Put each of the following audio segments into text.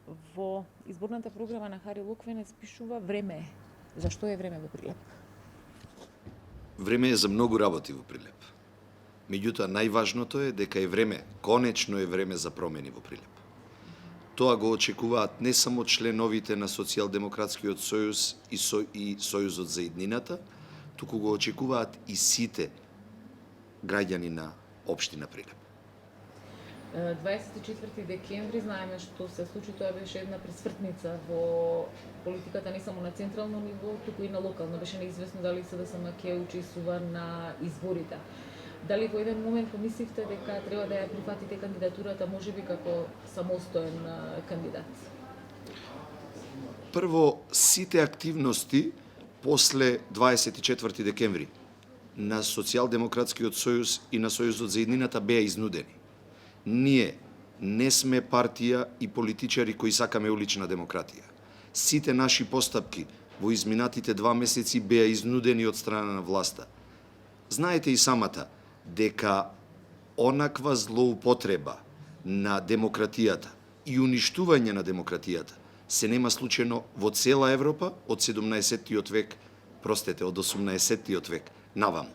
Во изборната програма на Хари Луквенец пишува време. Зашто е време во Прилеп? Време е за многу работи во Прилеп. Меѓутоа, најважното е дека е време, конечно е време за промени во Прилеп. Тоа го очекуваат не само членовите на Социјалдемократскиот сојуз и Сојузот за иднината, туку го очекуваат и сите граѓани на општина Прилеп. 24 декември знаеме што се случи, тоа беше една пресвртница во политиката не само на централно ниво, туку и на локално. Беше неизвестно дали СДСМ ќе учествува на изборите. Дали во еден момент помисливте дека треба да ја прифатите кандидатурата, можеби како самостоен кандидат? Прво, сите активности после 24 декември на Социјалдемократскиот сојуз и на Сојузот за иднината беа изнудени. Ние не сме партија и политичари кои сакаме улична демократија. Сите наши постапки во изминатите 2 месеци беа изнудени од страна на власта. Знаете и самата дека онаква злоупотреба на демократијата и уништување на демократијата се нема случајно во цела Европа од 17-тиот век, од 18-тиот век наваму.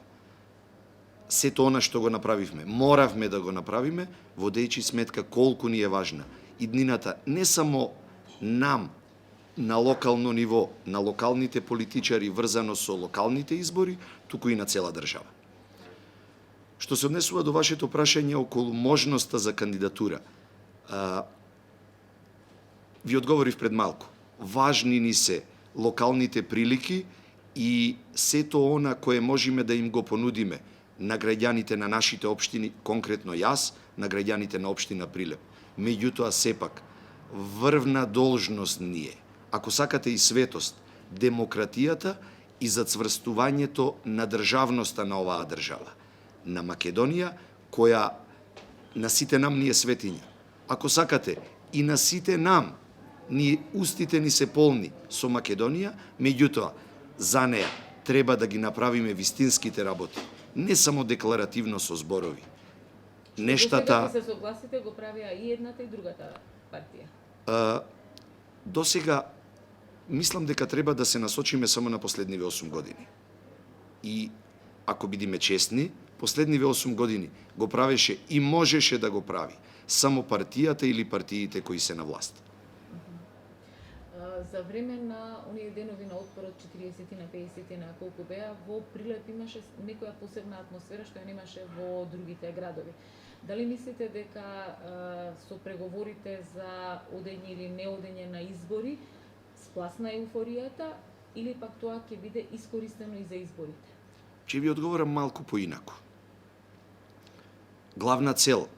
Сето она што го направивме, моравме да го направиме, водејќи сметка колку ни е важна иднината не само нам на локално ниво, на локалните политичари врзано со локалните избори, туку и на цела држава. Што се однесува до вашето прашање околу можноста за кандидатура, ви одговорив пред малку. Важни ни се локалните прилики и сето она кое можеме да им го понудиме на граѓаните на нашите општини, конкретно јас, на граѓаните на општина Прилеп. Меѓутоа, сепак, врвна должност ни е, ако сакате и светост, демократијата и зацврстувањето на државноста на оваа држава. На Македонија, која на сите нам ни е светиња. Ако сакате, и на сите нам, устите ни се полни со Македонија, меѓутоа, за неја треба да ги направиме вистинските работи, не само декларативно со зборови. Нештата... Досега се согласите, го правиа и едната и другата партија? Досега, мислам дека треба да се насочиме само на последниве 8 години. И, ако бидиме честни, последниве 8 години го правеше и можеше да го прави само партијата или партиите кои се на власт. За време на оние денови на отпор од 40 на 50 на колку беа, во Прилеп имаше некоја посебна атмосфера што ја немаше во другите градови. Дали мислите дека со преговорите за одење или неодење на избори спласна еуфоријата или пак тоа ќе биде искористено и за изборите? Ќе ви одговорам малку поинаку. Главна цел,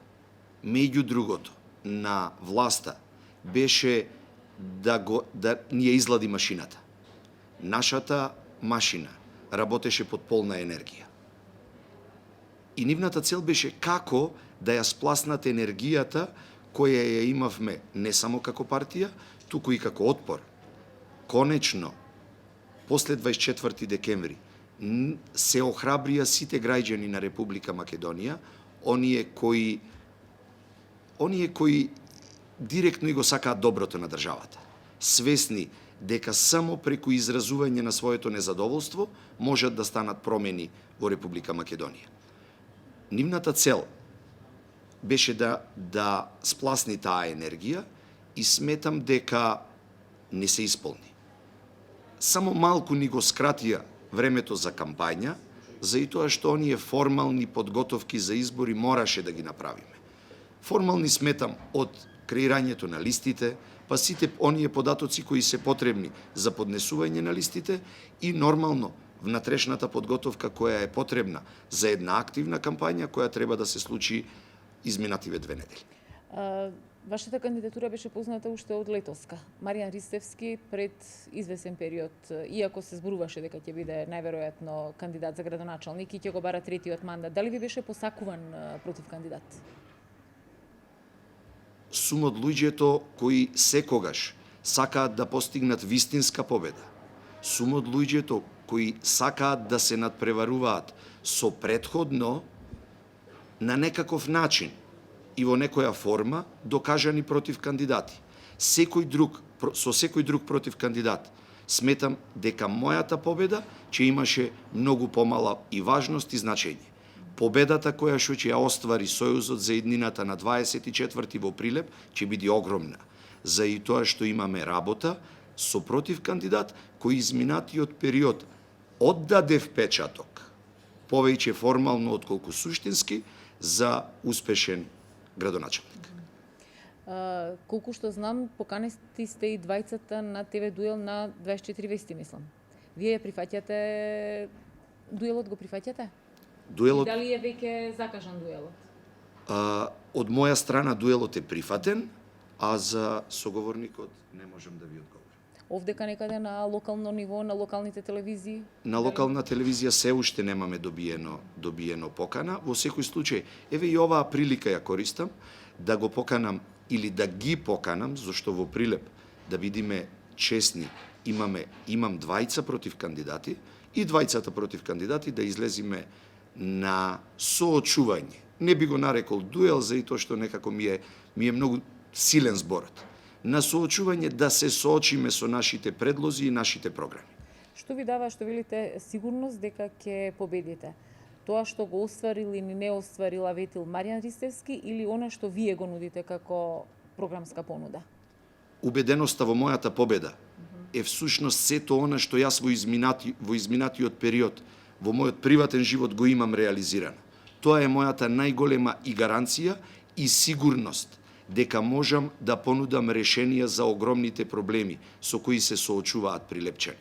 меѓу другото, на власта беше да ни ја излади машината. Нашата машина работеше под полна енергија. И нивната цел беше како да ја спласнат енергијата која ја имавме не само како партија, туку и како отпор. Конечно, после 24 декември, се охрабрија сите граѓани на Република Македонија, оние кои директно и го сакаат доброто на државата. Свесни дека само преку изразување на своето незадоволство можат да станат промени во Република Македонија. Нивната цел беше да спласни таа енергија и сметам дека не се исполни. Само малку ни го скратија времето за кампања, заитоа што оние формални подготовки за избори мораше да ги направиме. Формални сметам од креирањето на листите, па сите оние податоци кои се потребни за поднесување на листите и нормално внатрешната подготовка која е потребна за една активна кампања која треба да се случи изминативе 2 недели. Вашата кандидатура беше позната уште од летоска. Маријан Ристевски пред извесен период, иако се зборуваше дека ќе биде најверојатно кандидат за градоначалник и ќе го бара третиот мандат, дали ви беше посакуван против кандидат? Сум од луѓето кои секогаш сакаат да постигнат вистинска победа. Сум од луѓето кои сакаат да се надпреваруваат со претходно на некаков начин и во некоја форма докажани против кандидати. Со секој друг против кандидат, сметам дека мојата победа ќе имаше многу помала и важност и значење. Победата која што ќе ја оствари Сојузот за еднината на 24 во Прилеп ќе биде огромна, за и тоа што имаме работа со против кандидат кој изминатиот период оддаде впечаток, повеќе формално отколку суштински, за успешен градоначелник. Колку што знам, поканети сте и двајцата на ТВ дуел на 24 вести, мислам. Вие ја прифаќате, дуелот го прифаќате? Дуелот... И дали е веќе закажан дуелот? Од моја страна дуелот е прифатен, а за соговорникот не можам да ви одговорам. Овдека некаде на локално ниво, на локалните телевизии? На локална телевизија се уште немаме добиено покана. Во секој случај, еве и оваа прилика ја користам да го поканам или да ги поканам, зашто во Прилеп, да бидиме честни, имам двајца против кандидати и двајцата против кандидати да излезиме на соочување. Не би го нарекол дуел, за и тоа што некако ми е многу силен зборот. На соочување да се соочиме со нашите предлози и нашите програми. Што ви дава, што велите, сигурност дека ќе победите? Тоа што го остварил или не остварил Аветил Маријан Ристевски или она што вие го нудите како програмска понуда? Убеденоста во мојата победа е всушност сето она што јас во изминатиот период, во мојот приватен живот го имам реализирано. Тоа е мојата најголема и гаранција и сигурност дека можам да понудам решенија за огромните проблеми со кои се соочуваат прилепчани.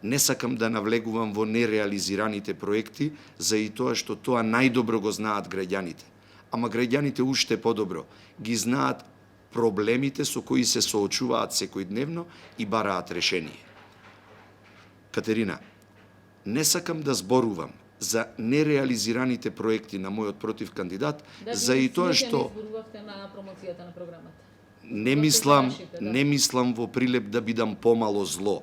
Не сакам да навлегувам во нереализираните проекти, за и тоа што тоа најдобро го знаат граѓаните. Ама граѓаните уште подобро ги знаат проблемите со кои се соочуваат секојдневно и бараат решение. Катерина, не сакам да зборувам за нереализираните проекти на мојот против кандидат, за и тоа што зборувавте на промоцијата на програмата. Не мислам во Прилеп да бидам помало зло.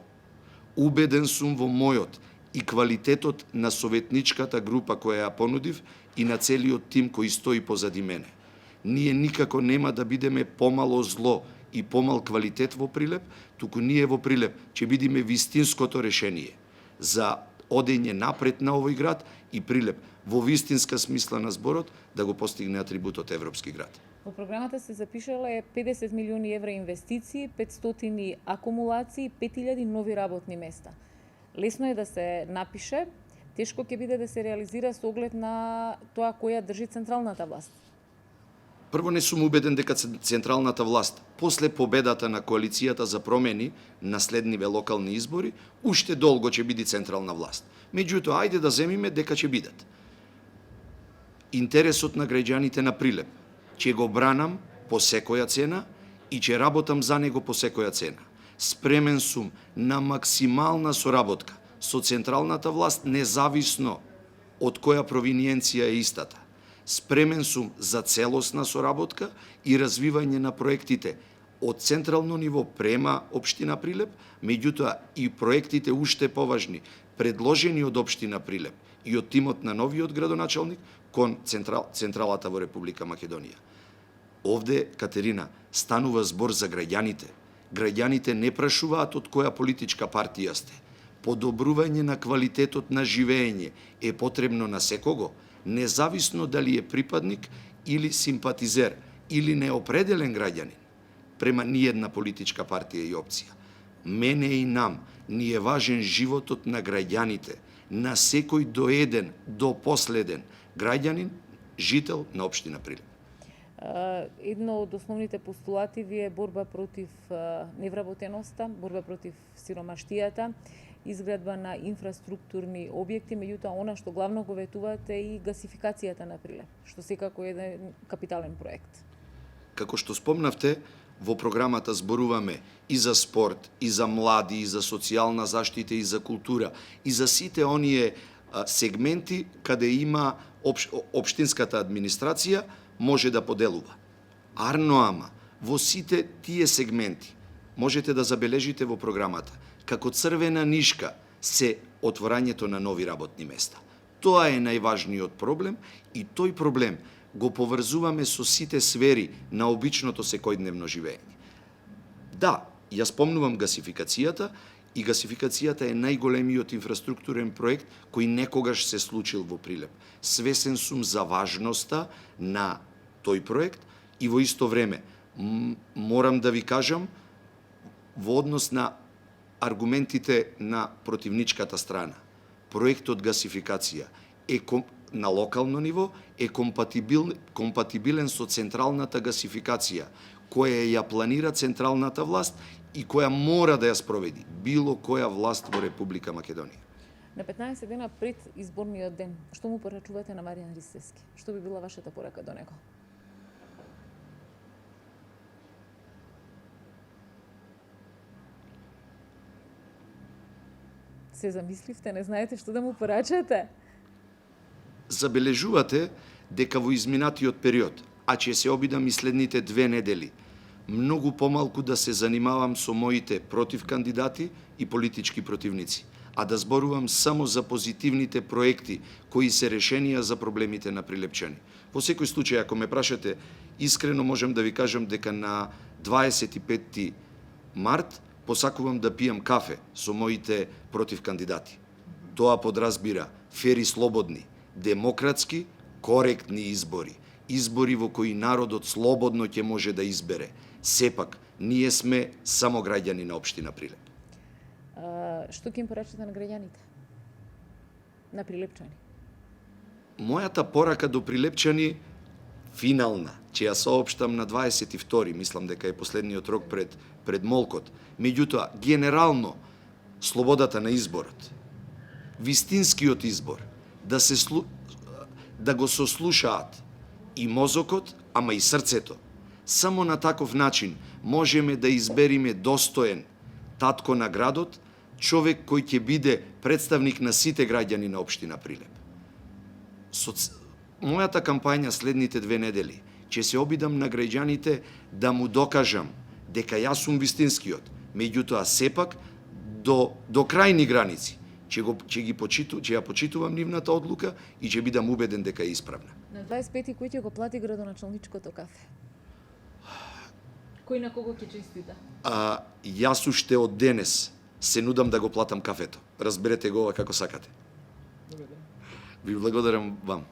Убеден сум во мојот и квалитетот на советничката група која ја понудив и на целиот тим кој стои позади мене. Ние никако нема да бидеме помало зло и помал квалитет во Прилеп, туку ние во Прилеп ќе бидеме вистинското решение за одење напред на овој град и Прилеп во вистинска смисла на зборот да го постигне атрибутот европски град. Во програмата се запишале 50 милиони евра инвестиции, 500 акумулации, 5000 нови работни места. Лесно е да се напише, тешко ќе биде да се реализира со оглед на тоа која држи централната власт. Прво, не сум убеден дека централната власт, после победата на коалицијата за промени на следниве локални избори, уште долго ќе биде централна власт. Меѓутоа, ајде да земиме дека ќе бидат. Интересот на граѓаните на Прилеп ќе го бранам по секоја цена и ќе работам за него по секоја цена. Спремен сум на максимална соработка со централната власт, независно од која провиниенција е истата. Спремен сум за целосна соработка и развивање на проектите од централно ниво према Општина Прилеп, меѓутоа и проектите уште поважни, предложени од Општина Прилеп и од тимот на новиот градоначалник кон централата во Република Македонија. Овде, Катерина, станува збор за граѓаните. Граѓаните не прашуваат од која политичка партија сте. Подобрување на квалитетот на живење е потребно на секого, независно дали е припадник или симпатизер или неопределен граѓанин према ниедна политичка партија и опција. Мене и нам ни е важен животот на граѓаните, на секој до еден, до последен граѓанин, жител на Општина Прилеп. Едно од основните постулати ви е борба против невработеноста, борба против сиромаштијата, изградба на инфраструктурни објекти, меѓутоа она што главно го ветувате и гасификацијата на Прилеп, што секако е еден капитален проект. Како што спомнавте, во програмата зборуваме и за спорт, и за млади, и за социјална заштита, и за култура, и за сите оние сегменти каде има општинската администрација може да поделува. Арно ама, во сите тие сегменти можете да забележите во програмата како црвена нишка се отворањето на нови работни места. Тоа е најважниот проблем и тој проблем го поврзуваме со сите сфери на обичното секојдневно живење. Да, ја спомнувам гасификацијата и гасификацијата е најголемиот инфраструктурен проект кој некогаш се случил во Прилеп. Свесен сум за важноста на тој проект и во исто време морам да ви кажам во однос на аргументите на противничката страна. Проектот гасификација е на локално ниво е компатибилен со централната гасификација која ја планира централната власт и која мора да ја спроведи било која власт во Република Македонија. На 15 дена пред изборниот ден, што му порачувате на Маријан Ристевски? Што би била вашата порака до него? Се замисливте, не знаете што да му порачате? Забележувате дека во изминатиот период, а ќе се обидам и следните 2 недели, многу помалку да се занимавам со моите против кандидати и политички противници, а да зборувам само за позитивните проекти кои се решенија за проблемите на прилепчани. Во секој случај, ако ме прашате, искрено можам да ви кажам дека на 25 март посакувам да пијам кафе со моите против кандидати. Тоа подразбира фери, слободни, демократски, коректни избори. Избори во кои народот слободно ќе може да избере. Сепак, ние сме само граѓани на општина Прилеп. Што ќе им порачате на граѓаните? На прилепчани? Мојата порака до прилепчани финална, ќе ја соопштам на 22, мислам дека е последниот рок пред молкот. Меѓутоа, генерално, слободата на изборот, вистинскиот избор, да го сослушаат и мозокот, ама и срцето. Само на таков начин можеме да избериме достоен татко на градот, човек кој ќе биде представник на сите граѓани на општина Прилеп. Со мојата кампања следните 2 недели ќе се обидам на граѓаните да му докажам дека јас сум вистинскиот, меѓутоа сепак до крајни граници ќе ја почитувам нивната одлука и ќе бидам убеден дека е исправна. На 25 кој ќе го плати градоначалничкото кафе? Кој на кого ќе честита? Јас уште од денес се нудам да го платам кафето. Разберете го ова како сакате. Ви благодарам вам.